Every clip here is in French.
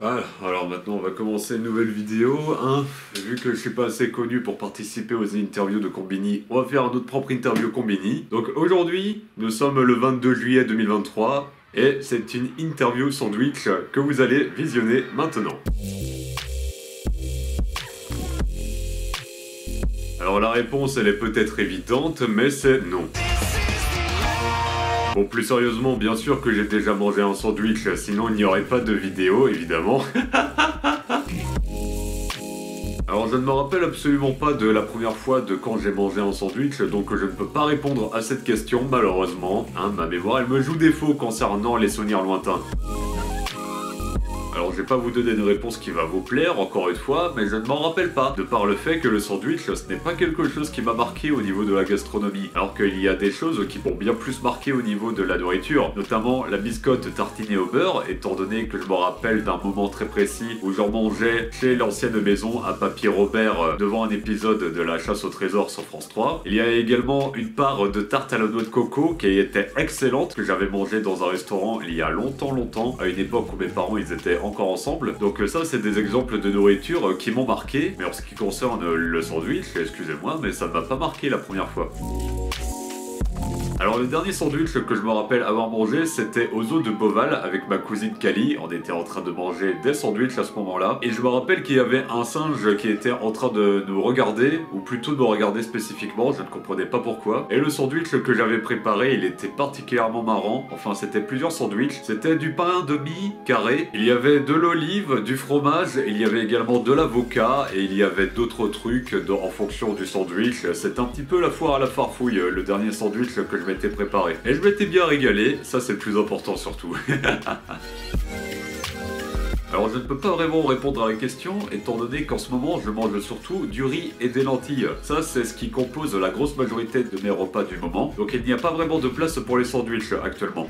Voilà, alors maintenant on va commencer une nouvelle vidéo, hein. Vu que je suis pas assez connu pour participer aux interviews de Combini, on va faire notre propre interview Combini. Donc aujourd'hui, nous sommes le 22 juillet 2023, et c'est une interview sandwich que vous allez visionner maintenant. Alors la réponse elle est peut-être évidente, mais c'est non. Bon, plus sérieusement, bien sûr que j'ai déjà mangé un sandwich, sinon il n'y aurait pas de vidéo, évidemment. Alors je ne me rappelle absolument pas de la première fois de quand j'ai mangé un sandwich, donc je ne peux pas répondre à cette question, malheureusement. Hein, ma mémoire, elle me joue défaut concernant les souvenirs lointains. Alors je vais pas vous donner une réponse qui va vous plaire, encore une fois, mais je ne m'en rappelle pas, de par le fait que le sandwich, ce n'est pas quelque chose qui m'a marqué au niveau de la gastronomie, alors qu'il y a des choses qui m'ont bien plus marqué au niveau de la nourriture, notamment la biscotte tartinée au beurre, étant donné que je me rappelle d'un moment très précis où j'en mangeais chez l'ancienne maison à Papy Robert devant un épisode de la chasse au trésor sur France 3. Il y a également une part de tarte à la noix de coco qui était excellente, que j'avais mangé dans un restaurant il y a longtemps, à une époque où mes parents ils étaient encore ensemble. Donc ça c'est des exemples de nourriture qui m'ont marqué, mais en ce qui concerne le sandwich, excusez-moi, mais ça m'a pas marqué la première fois. Alors le dernier sandwich que je me rappelle avoir mangé, c'était aux eaux de Beauval avec ma cousine Kali. On était en train de manger des sandwichs à ce moment-là. Et je me rappelle qu'il y avait un singe qui était en train de nous regarder, ou plutôt de me regarder spécifiquement, je ne comprenais pas pourquoi. Et le sandwich que j'avais préparé, il était particulièrement marrant. Enfin, c'était plusieurs sandwichs. C'était du pain demi carré. Il y avait de l'olive, du fromage, il y avait également de l'avocat, et il y avait d'autres trucs en fonction du sandwich. C'était un petit peu la foire à la farfouille, le dernier sandwich que je m'étais préparé. Et je m'étais bien régalé, ça c'est le plus important surtout. Alors je ne peux pas vraiment répondre à la question, étant donné qu'en ce moment je mange surtout du riz et des lentilles. Ça c'est ce qui compose la grosse majorité de mes repas du moment, donc il n'y a pas vraiment de place pour les sandwichs actuellement.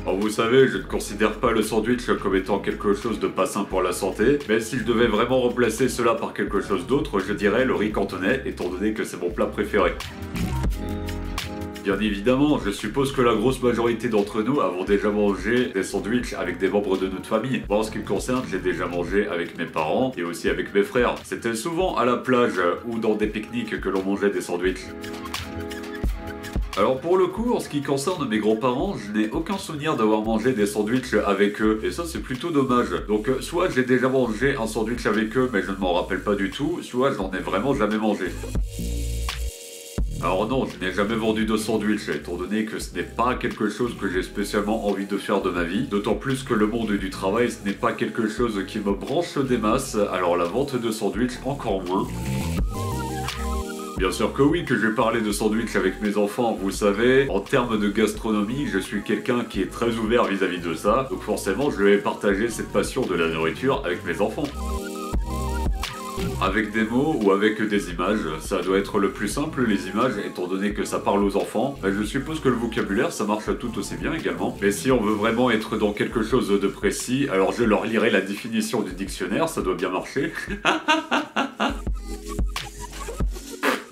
Alors vous savez, je ne considère pas le sandwich comme étant quelque chose de pas sain pour la santé, mais si je devais vraiment remplacer cela par quelque chose d'autre, je dirais le riz cantonais, étant donné que c'est mon plat préféré. Bien évidemment, je suppose que la grosse majorité d'entre nous avons déjà mangé des sandwichs avec des membres de notre famille. Bon, en ce qui me concerne, j'ai déjà mangé avec mes parents et aussi avec mes frères. C'était souvent à la plage ou dans des pique-niques que l'on mangeait des sandwichs. Alors pour le coup, en ce qui concerne mes grands-parents, je n'ai aucun souvenir d'avoir mangé des sandwichs avec eux, et ça c'est plutôt dommage. Donc soit j'ai déjà mangé un sandwich avec eux mais je ne m'en rappelle pas du tout, soit j'en ai vraiment jamais mangé. Alors non, je n'ai jamais vendu de sandwich, étant donné que ce n'est pas quelque chose que j'ai spécialement envie de faire de ma vie, d'autant plus que le monde du travail ce n'est pas quelque chose qui me branche des masses, alors la vente de sandwich encore moins. Bien sûr que oui, que je vais parler de sandwich avec mes enfants, vous savez, en termes de gastronomie, je suis quelqu'un qui est très ouvert vis-à-vis de ça, donc forcément je vais partager cette passion de la nourriture avec mes enfants. Avec des mots ou avec des images, ça doit être le plus simple, les images, étant donné que ça parle aux enfants. Je suppose que le vocabulaire, ça marche tout aussi bien également. Mais si on veut vraiment être dans quelque chose de précis, alors je leur lirai la définition du dictionnaire, ça doit bien marcher.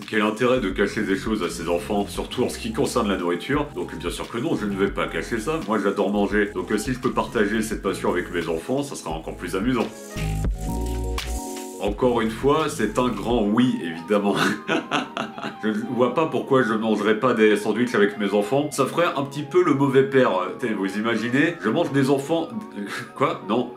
Quel intérêt de cacher des choses à ses enfants, surtout en ce qui concerne la nourriture? Donc bien sûr que non, je ne vais pas cacher ça, moi j'adore manger. Donc si je peux partager cette passion avec mes enfants, ça sera encore plus amusant. Encore une fois, c'est un grand oui, évidemment. Je ne vois pas pourquoi je ne mangerais pas des sandwichs avec mes enfants. Ça ferait un petit peu le mauvais père. Vous imaginez? Je mange des enfants... Quoi? Non.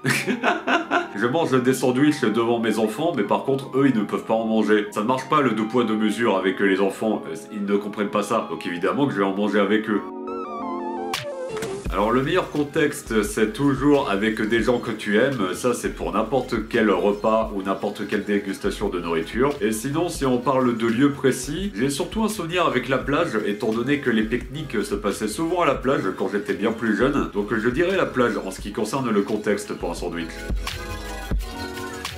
Je mange des sandwichs devant mes enfants, mais par contre, eux, ils ne peuvent pas en manger. Ça ne marche pas le deux poids deux mesures avec les enfants. Ils ne comprennent pas ça. Donc évidemment que je vais en manger avec eux. Alors le meilleur contexte, c'est toujours avec des gens que tu aimes, ça c'est pour n'importe quel repas ou n'importe quelle dégustation de nourriture. Et sinon, si on parle de lieux précis, j'ai surtout un souvenir avec la plage, étant donné que les pique-niques se passaient souvent à la plage quand j'étais bien plus jeune. Donc je dirais la plage en ce qui concerne le contexte pour un sandwich.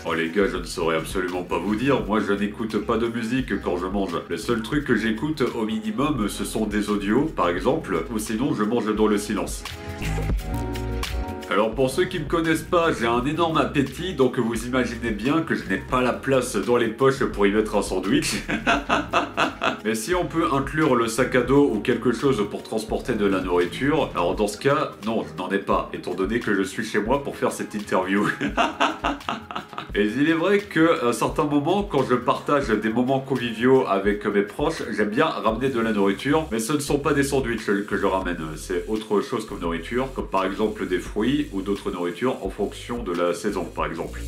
Oh les gars, je ne saurais absolument pas vous dire, moi je n'écoute pas de musique quand je mange. Le seul truc que j'écoute au minimum, ce sont des audios, par exemple, ou sinon je mange dans le silence. Alors pour ceux qui me connaissent pas, j'ai un énorme appétit, donc vous imaginez bien que je n'ai pas la place dans les poches pour y mettre un sandwich. Mais si on peut inclure le sac à dos ou quelque chose pour transporter de la nourriture, alors dans ce cas, non, je n'en ai pas, étant donné que je suis chez moi pour faire cette interview. Et il est vrai qu'à un certain moment, quand je partage des moments conviviaux avec mes proches, j'aime bien ramener de la nourriture, mais ce ne sont pas des sandwichs que je ramène, c'est autre chose comme nourriture, comme par exemple des fruits ou d'autres nourritures en fonction de la saison, par exemple.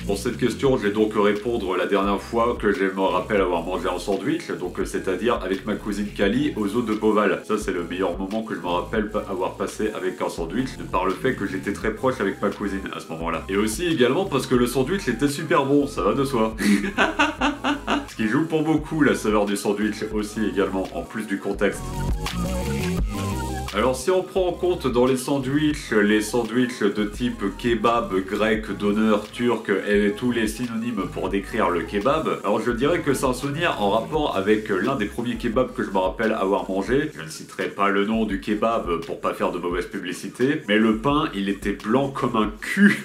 Pour cette question, je vais donc répondre la dernière fois que je me rappelle avoir mangé un sandwich, donc c'est-à-dire avec ma cousine Kali aux eaux de Beauval. Ça, c'est le meilleur moment que je me rappelle avoir passé avec un sandwich, de par le fait que j'étais très proche avec ma cousine à ce moment-là. Et aussi également parce que le sandwich était super bon, ça va de soi. Ce qui joue pour beaucoup la saveur du sandwich aussi également, en plus du contexte. Alors si on prend en compte dans les sandwichs de type kebab, grec, donneur, turc et tous les synonymes pour décrire le kebab, alors je dirais que c'est un souvenir en rapport avec l'un des premiers kebabs que je me rappelle avoir mangé. Je ne citerai pas le nom du kebab pour pas faire de mauvaise publicité, mais le pain il était blanc comme un cul.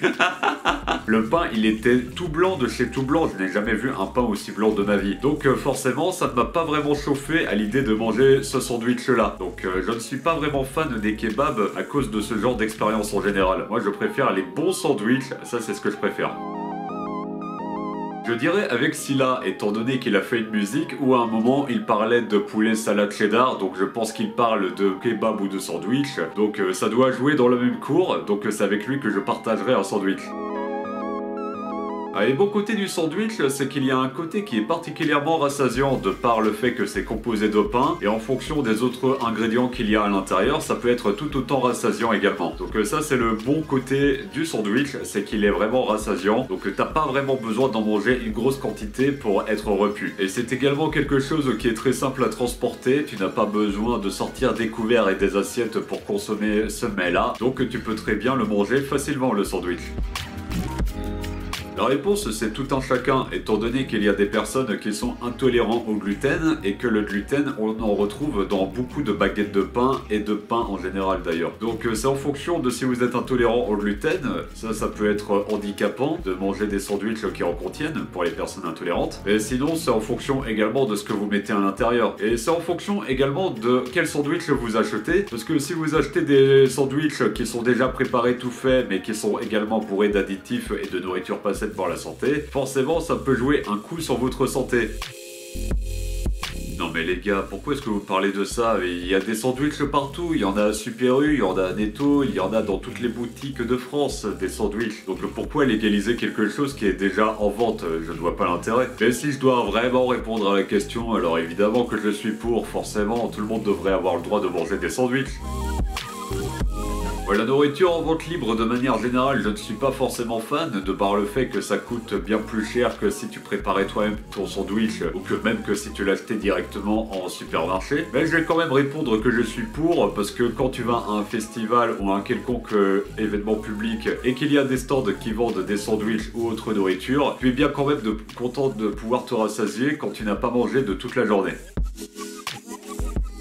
Le pain il était tout blanc de chez tout blanc, je n'ai jamais vu un pain aussi blanc de ma vie. Donc forcément ça ne m'a pas vraiment chauffé à l'idée de manger ce sandwich là. Donc je ne suis pas vraiment fan des kebabs à cause de ce genre d'expérience en général. Moi je préfère les bons sandwichs, ça c'est ce que je préfère. Je dirais avec Scylla, étant donné qu'il a fait une musique où à un moment il parlait de poulet salade cheddar, donc je pense qu'il parle de kebab ou de sandwich, donc ça doit jouer dans la même cour, donc c'est avec lui que je partagerai un sandwich. Et bon côté du sandwich, c'est qu'il y a un côté qui est particulièrement rassasiant de par le fait que c'est composé de pain, et en fonction des autres ingrédients qu'il y a à l'intérieur, ça peut être tout autant rassasiant également. Donc ça c'est le bon côté du sandwich, c'est qu'il est vraiment rassasiant, donc t'as pas vraiment besoin d'en manger une grosse quantité pour être repu. Et c'est également quelque chose qui est très simple à transporter, tu n'as pas besoin de sortir des couverts et des assiettes pour consommer ce mets-là, donc tu peux très bien le manger facilement le sandwich. La réponse c'est tout un chacun, étant donné qu'il y a des personnes qui sont intolérants au gluten et que le gluten on en retrouve dans beaucoup de baguettes de pain et de pain en général d'ailleurs. Donc c'est en fonction de si vous êtes intolérant au gluten, ça peut être handicapant de manger des sandwichs qui en contiennent pour les personnes intolérantes. Et sinon c'est en fonction également de ce que vous mettez à l'intérieur. Et c'est en fonction également de quel sandwich vous achetez, parce que si vous achetez des sandwichs qui sont déjà préparés tout faits mais qui sont également bourrés d'additifs et de nourriture pas saine pour la santé, forcément ça peut jouer un coup sur votre santé. Non mais les gars, pourquoi est-ce que vous parlez de ça? Il y a des sandwichs partout, il y en a à Super U, il y en a à Netto, il y en a dans toutes les boutiques de France, des sandwichs. Donc pourquoi légaliser quelque chose qui est déjà en vente? Je ne vois pas l'intérêt. Mais si je dois vraiment répondre à la question, alors évidemment que je suis pour, forcément, tout le monde devrait avoir le droit de manger des sandwichs. La nourriture en vente libre de manière générale, je ne suis pas forcément fan, de par le fait que ça coûte bien plus cher que si tu préparais toi-même ton sandwich, ou que même que si tu l'achetais directement en supermarché. Mais je vais quand même répondre que je suis pour, parce que quand tu vas à un festival ou à un quelconque événement public, et qu'il y a des stands qui vendent des sandwichs ou autre nourriture, tu es bien quand même content de pouvoir te rassasier quand tu n'as pas mangé de toute la journée.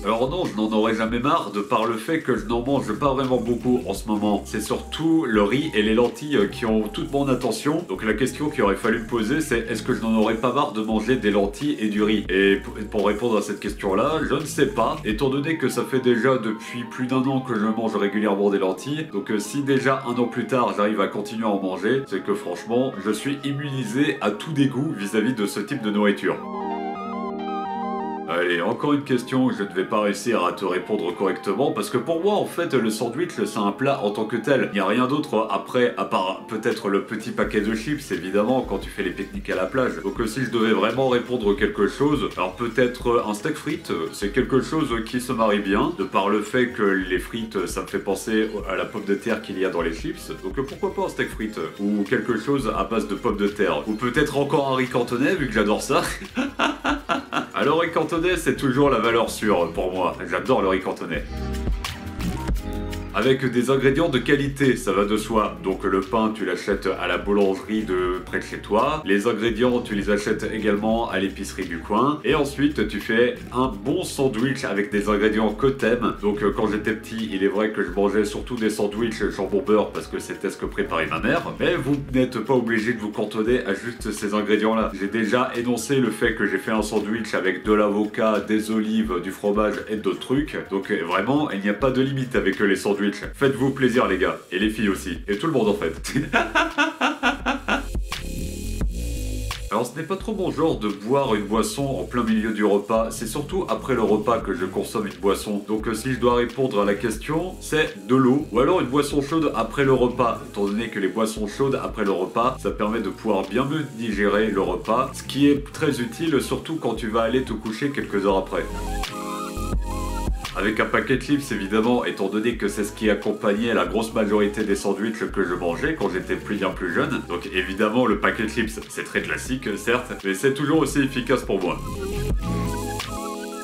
Alors non, je n'en aurais jamais marre de par le fait que je n'en mange pas vraiment beaucoup en ce moment. C'est surtout le riz et les lentilles qui ont toute mon attention. Donc la question qu'il aurait fallu me poser c'est est-ce que je n'en aurais pas marre de manger des lentilles et du riz? Et pour répondre à cette question-là, je ne sais pas. Étant donné que ça fait déjà depuis plus d'1 an que je mange régulièrement des lentilles, donc si déjà 1 an plus tard j'arrive à continuer à en manger, c'est que franchement, je suis immunisé à tout dégoût vis-à-vis de ce type de nourriture. Allez, encore une question, je ne vais pas réussir à te répondre correctement parce que pour moi en fait le sandwich c'est un plat en tant que tel. Il n'y a rien d'autre après à part peut-être le petit paquet de chips évidemment quand tu fais les pique-niques à la plage. Donc si je devais vraiment répondre quelque chose, alors peut-être un steak frites, c'est quelque chose qui se marie bien de par le fait que les frites ça me fait penser à la pomme de terre qu'il y a dans les chips. Donc pourquoi pas un steak frites ou quelque chose à base de pommes de terre ou peut-être encore un riz cantonais vu que j'adore ça. Alors riz cantonais c'est toujours la valeur sûre pour moi, j'adore le riz cantonais. avec des ingrédients de qualité, ça va de soi. Donc le pain, tu l'achètes à la boulangerie de près de chez toi. Les ingrédients, tu les achètes également à l'épicerie du coin. Et ensuite, tu fais un bon sandwich avec des ingrédients que t'aimes. Donc quand j'étais petit, il est vrai que je mangeais surtout des sandwichs jambon beurre parce que c'était ce que préparait ma mère. Mais vous n'êtes pas obligé de vous cantonner à juste ces ingrédients-là. J'ai déjà énoncé le fait que j'ai fait un sandwich avec de l'avocat, des olives, du fromage et d'autres trucs. Donc vraiment, il n'y a pas de limite avec les sandwichs. Faites-vous plaisir les gars, et les filles aussi, et tout le monde en fait. Alors ce n'est pas trop mon genre de boire une boisson en plein milieu du repas, c'est surtout après le repas que je consomme une boisson. Donc si je dois répondre à la question, c'est de l'eau, ou alors une boisson chaude après le repas, étant donné que les boissons chaudes après le repas, ça permet de pouvoir bien mieux digérer le repas, ce qui est très utile surtout quand tu vas aller te coucher quelques heures après. Avec un paquet de chips évidemment, étant donné que c'est ce qui accompagnait la grosse majorité des sandwichs que je mangeais quand j'étais bien plus jeune. Donc évidemment le paquet de chips c'est très classique certes, mais c'est toujours aussi efficace pour moi.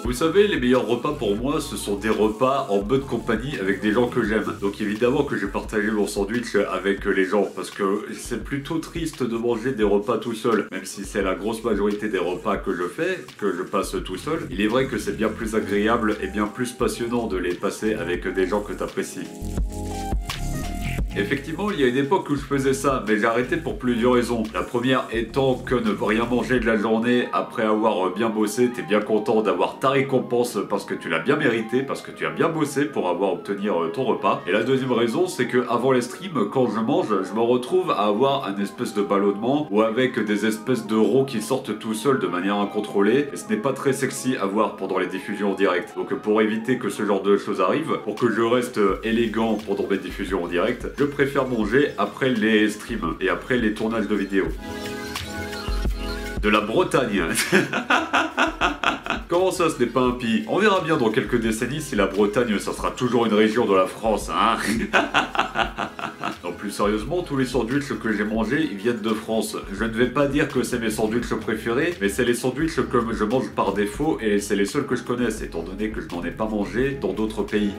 Vous savez, les meilleurs repas pour moi, ce sont des repas en bonne compagnie avec des gens que j'aime. Donc évidemment que j'ai partagé mon sandwich avec les gens, parce que c'est plutôt triste de manger des repas tout seul. Même si c'est la grosse majorité des repas que je fais, que je passe tout seul, il est vrai que c'est bien plus agréable et bien plus passionnant de les passer avec des gens que t'apprécies. Effectivement, il y a une époque où je faisais ça, mais j'ai arrêté pour plusieurs raisons. La première étant que ne rien manger de la journée après avoir bien bossé, t'es bien content d'avoir ta récompense parce que tu l'as bien mérité, parce que tu as bien bossé pour avoir obtenir ton repas. Et la deuxième raison, c'est que avant les streams, quand je mange, je me retrouve à avoir un espèce de ballonnement ou avec des espèces de rots qui sortent tout seuls de manière incontrôlée. Et ce n'est pas très sexy à voir pendant les diffusions en direct. Donc pour éviter que ce genre de choses arrive, pour que je reste élégant pendant mes diffusions en direct, je préfère manger après les streams et après les tournages de vidéos. De la Bretagne. Comment ça, ce n'est pas un pays? On verra bien dans quelques décennies si la Bretagne, ça sera toujours une région de la France, hein. Non, plus sérieusement, tous les sandwichs que j'ai mangés, ils viennent de France. Je ne vais pas dire que c'est mes sandwichs préférés, mais c'est les sandwichs que je mange par défaut et c'est les seuls que je connaisse, étant donné que je n'en ai pas mangé dans d'autres pays.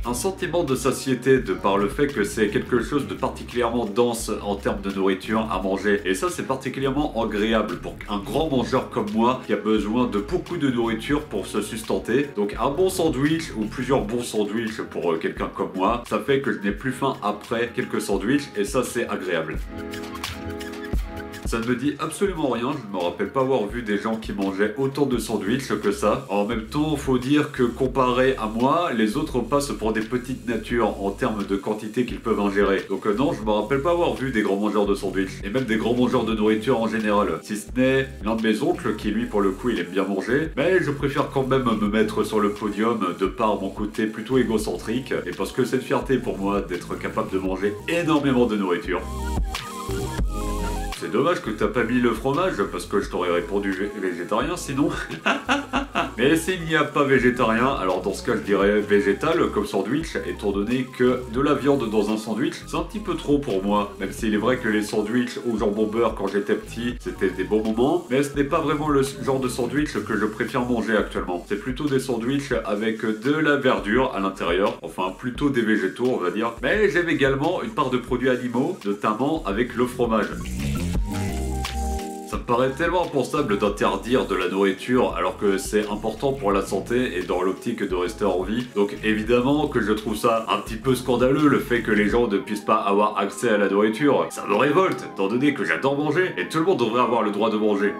Un sentiment de satiété de par le fait que c'est quelque chose de particulièrement dense en termes de nourriture à manger. Et ça c'est particulièrement agréable pour un grand mangeur comme moi qui a besoin de beaucoup de nourriture pour se sustenter. Donc un bon sandwich ou plusieurs bons sandwichs pour quelqu'un comme moi, ça fait que je n'ai plus faim après quelques sandwichs et ça c'est agréable. Ça ne me dit absolument rien, je ne me rappelle pas avoir vu des gens qui mangeaient autant de sandwichs que ça. En même temps, faut dire que comparé à moi, les autres passent pour des petites natures en termes de quantité qu'ils peuvent ingérer. Donc non, je me rappelle pas avoir vu des grands mangeurs de sandwichs, et même des grands mangeurs de nourriture en général. Si ce n'est l'un de mes oncles qui lui pour le coup il aime bien manger, mais je préfère quand même me mettre sur le podium de par mon côté plutôt égocentrique, et parce que c'est une fierté pour moi d'être capable de manger énormément de nourriture. C'est dommage que t'as pas mis le fromage, parce que je t'aurais répondu végétarien sinon. Mais s'il n'y a pas végétarien, alors dans ce cas je dirais végétal comme sandwich, étant donné que de la viande dans un sandwich, c'est un petit peu trop pour moi. Même s'il est vrai que les sandwichs au jambon beurre quand j'étais petit, c'était des bons moments, mais ce n'est pas vraiment le genre de sandwich que je préfère manger actuellement. C'est plutôt des sandwichs avec de la verdure à l'intérieur, enfin plutôt des végétaux on va dire. Mais j'aime également une part de produits animaux, notamment avec le fromage. Ça me paraît tellement impensable d'interdire de la nourriture alors que c'est important pour la santé et dans l'optique de rester en vie. Donc évidemment que je trouve ça un petit peu scandaleux le fait que les gens ne puissent pas avoir accès à la nourriture. Ça me révolte, étant donné que j'adore manger et tout le monde devrait avoir le droit de manger.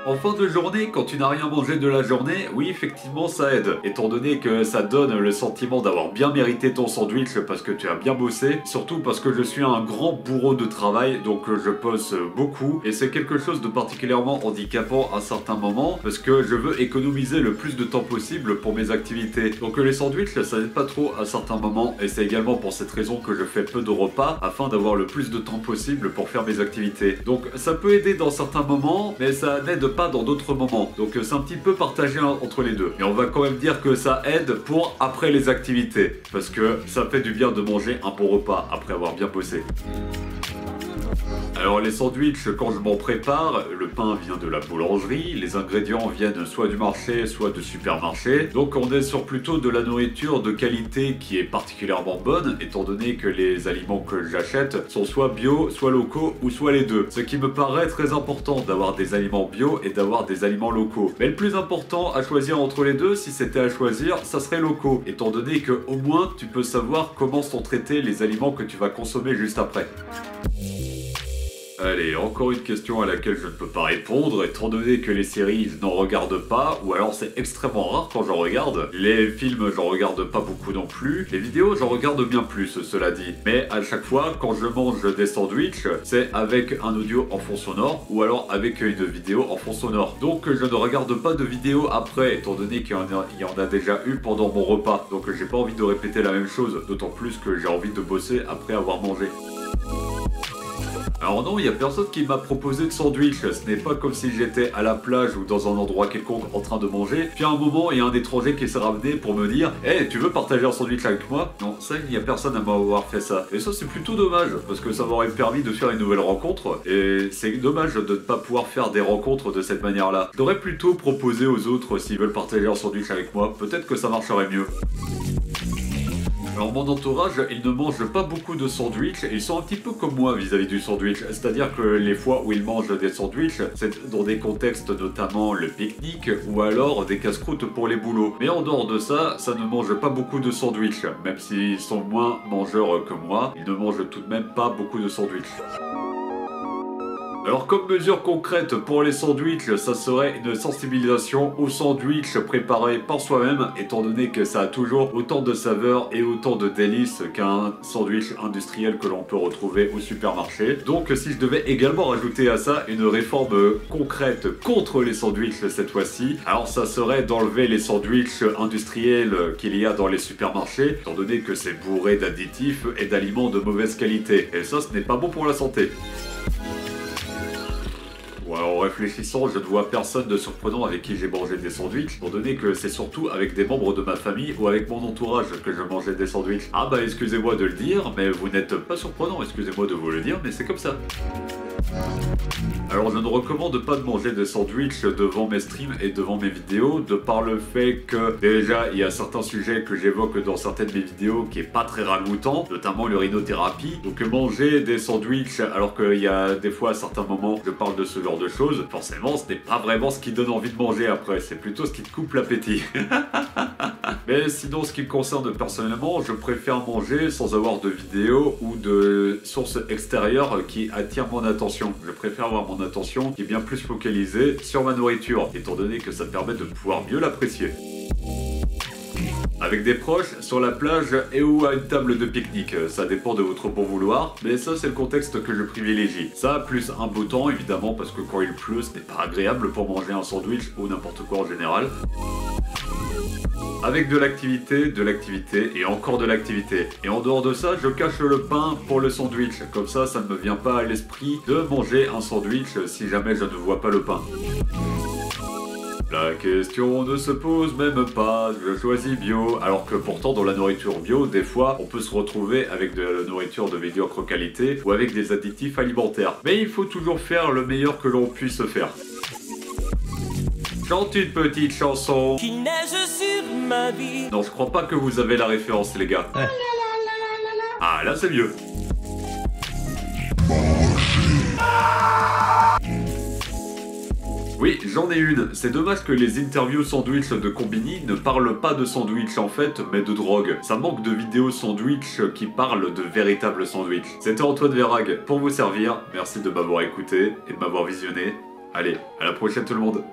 En fin de journée, quand tu n'as rien mangé de la journée, oui effectivement ça aide, étant donné que ça donne le sentiment d'avoir bien mérité ton sandwich parce que tu as bien bossé, surtout parce que je suis un grand bourreau de travail, donc je bosse beaucoup, et c'est quelque chose de particulièrement handicapant à certains moments, parce que je veux économiser le plus de temps possible pour mes activités. Donc les sandwichs, ça n'aide pas trop à certains moments, et c'est également pour cette raison que je fais peu de repas, afin d'avoir le plus de temps possible pour faire mes activités. Donc ça peut aider dans certains moments, mais ça n'aide pas dans d'autres moments. Donc c'est un petit peu partagé entre les deux. Et on va quand même dire que ça aide pour après les activités. Parce que ça fait du bien de manger un bon repas après avoir bien bossé. Alors les sandwichs, quand je m'en prépare, le pain vient de la boulangerie, les ingrédients viennent soit du marché, soit de supermarché. Donc on est sur plutôt de la nourriture de qualité qui est particulièrement bonne, étant donné que les aliments que j'achète sont soit bio, soit locaux, ou soit les deux. Ce qui me paraît très important d'avoir des aliments bio et d'avoir des aliments locaux. Mais le plus important à choisir entre les deux, si c'était à choisir, ça serait locaux, étant donné que au moins tu peux savoir comment sont traités les aliments que tu vas consommer juste après. Allez, encore une question à laquelle je ne peux pas répondre, étant donné que les séries, je n'en regarde pas, ou alors c'est extrêmement rare quand j'en regarde. Les films, j'en regarde pas beaucoup non plus. Les vidéos, j'en regarde bien plus, cela dit. Mais à chaque fois, quand je mange des sandwichs, c'est avec un audio en fond sonore, ou alors avec une vidéo en fond sonore. Donc je ne regarde pas de vidéo après, étant donné qu'il y en a déjà eu pendant mon repas. Donc j'ai pas envie de répéter la même chose, d'autant plus que j'ai envie de bosser après avoir mangé. Alors non, il n'y a personne qui m'a proposé de sandwich, ce n'est pas comme si j'étais à la plage ou dans un endroit quelconque en train de manger, puis à un moment il y a un étranger qui s'est ramené pour me dire « Hey, tu veux partager un sandwich avec moi ?» Non, ça il n'y a personne à m'avoir fait ça. Et ça c'est plutôt dommage, parce que ça m'aurait permis de faire une nouvelle rencontre, et c'est dommage de ne pas pouvoir faire des rencontres de cette manière-là. Je devrais plutôt proposer aux autres s'ils veulent partager un sandwich avec moi, peut-être que ça marcherait mieux. Alors mon entourage, ils ne mangent pas beaucoup de sandwichs, ils sont un petit peu comme moi vis-à-vis du sandwich, c'est-à-dire que les fois où ils mangent des sandwichs, c'est dans des contextes notamment le pique-nique ou alors des casse-croûtes pour les boulots. Mais en dehors de ça, ça ne mange pas beaucoup de sandwichs, même s'ils sont moins mangeurs que moi, ils ne mangent tout de même pas beaucoup de sandwichs. Alors comme mesure concrète pour les sandwichs, ça serait une sensibilisation aux sandwichs préparés par soi-même, étant donné que ça a toujours autant de saveurs et autant de délices qu'un sandwich industriel que l'on peut retrouver au supermarché. Donc si je devais également rajouter à ça une réforme concrète contre les sandwichs cette fois-ci, alors ça serait d'enlever les sandwichs industriels qu'il y a dans les supermarchés, étant donné que c'est bourré d'additifs et d'aliments de mauvaise qualité. Et ça, ce n'est pas bon pour la santé. Ouais, en réfléchissant, je ne vois personne de surprenant avec qui j'ai mangé des sandwichs, étant donné que c'est surtout avec des membres de ma famille ou avec mon entourage que je mangeais des sandwichs. Ah bah excusez-moi de le dire, mais vous n'êtes pas surprenant, excusez-moi de vous le dire, mais c'est comme ça. Alors je ne recommande pas de manger des sandwichs devant mes streams et devant mes vidéos, de par le fait que déjà il y a certains sujets que j'évoque dans certaines de mes vidéos qui est pas très ragoûtant, notamment l'urinothérapie. Donc manger des sandwichs alors qu'il y a des fois à certains moments je parle de ce genre de choses, forcément ce n'est pas vraiment ce qui donne envie de manger après, c'est plutôt ce qui te coupe l'appétit. Mais sinon, ce qui me concerne personnellement, je préfère manger sans avoir de vidéo ou de sources extérieures qui attirent mon attention. Je préfère avoir mon attention qui est bien plus focalisée sur ma nourriture, étant donné que ça permet de pouvoir mieux l'apprécier. Avec des proches, sur la plage et ou à une table de pique-nique, ça dépend de votre bon vouloir, mais ça c'est le contexte que je privilégie. Ça plus un beau temps évidemment, parce que quand il pleut ce n'est pas agréable pour manger un sandwich ou n'importe quoi en général. Avec de l'activité et encore de l'activité. Et en dehors de ça, je cache le pain pour le sandwich. Comme ça, ça ne me vient pas à l'esprit de manger un sandwich si jamais je ne vois pas le pain. La question ne se pose même pas, je choisis bio, alors que pourtant dans la nourriture bio, des fois, on peut se retrouver avec de la nourriture de médiocre qualité ou avec des additifs alimentaires. Mais il faut toujours faire le meilleur que l'on puisse faire. Chante une petite chanson. Qui neige sur ma vie. Non, je crois pas que vous avez la référence, les gars. Ah, là c'est mieux. Oui, j'en ai une. C'est dommage que les interviews sandwich de Combini ne parlent pas de sandwich en fait, mais de drogue. Ça manque de vidéos sandwich qui parlent de véritables sandwich. C'était Antoine Verrag pour vous servir. Merci de m'avoir écouté et de m'avoir visionné. Allez, à la prochaine tout le monde.